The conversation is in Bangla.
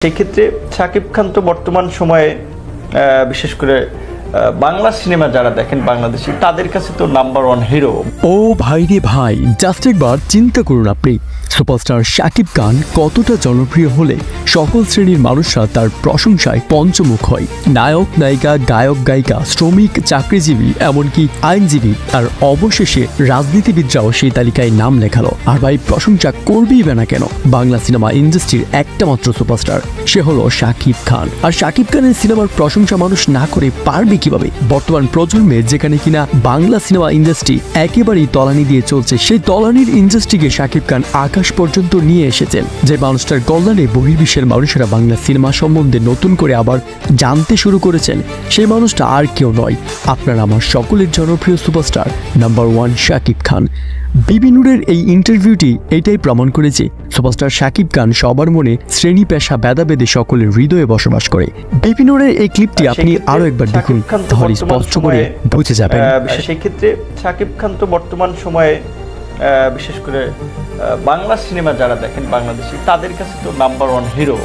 সেই ক্ষেত্রে শাকিব খান তো বর্তমান সময়ে বিশেষ করে বাংলা সিনেমা যারা দেখেন বাংলাদেশি তাদের কাছে তো নাম্বার ওয়ান হিরো। ও ভাই রে ভাই, জাস্ট একবার চিন্তা করুন, আপনি সুপারস্টার শাকিব খান কতটা জনপ্রিয় হলে সকল শ্রেণীর মানুষরা তার প্রশংসায় পঞ্চমুখ হয়। নায়ক নায়িকা, গায়ক গায়িকা, শ্রমিক, চাকরিজীবী, এমনকি আইনজীবী আর অবশেষে রাজনীতিবিদরাও সেই তালিকায় নাম লেখালো। আর ভাই, প্রশংসা করবেই বা না কেন? বাংলা সিনেমা ইন্ডাস্ট্রির একটা মাত্র সুপারস্টার, সে হলো শাকিব খান। আর শাকিব খানের সিনেমার প্রশংসা মানুষ না করে পারবে কিভাবে? বর্তমান প্রজন্মে যেখানে কিনা বাংলা সিনেমা ইন্ডাস্ট্রি একেবারেই তলানি দিয়ে চলছে, সেই তলানির ইন্ডাস্ট্রিকে শাকিব খান আকাশ পর্যন্ত নিয়ে এসেছেন। যে মানুষটার কল্যাণে বহির্বিশ্বের মানুষেরা বাংলা সিনেমা সম্বন্ধে নতুন করে আবার জানতে শুরু করেছেন, সেই মানুষটা আর কেউ নয়, আপনার আমার সকলের জনপ্রিয় superstar number one Shakib Khan. বিবি নূরের এই ইন্টারভিউটি এটাই প্রমাণ করেছে সুপারস্টার শাকিব খান সবার মনে শ্রেণী পেশা ভেদাভেদে সকলের হৃদয়ে বসবাস করে। বিবি নূরের এই ক্লিপটি আপনি আরো একবার দেখুন, তাহলে স্পষ্ট করে বুঝে যাবেন। সেই ক্ষেত্রে শাকিব খান তো বর্তমান সময়ে বিশেষ করে বাংলা সিনেমা যারা দেখেন বাংলাদেশি তাদের কাছে তো নাম্বার ওয়ান হিরো।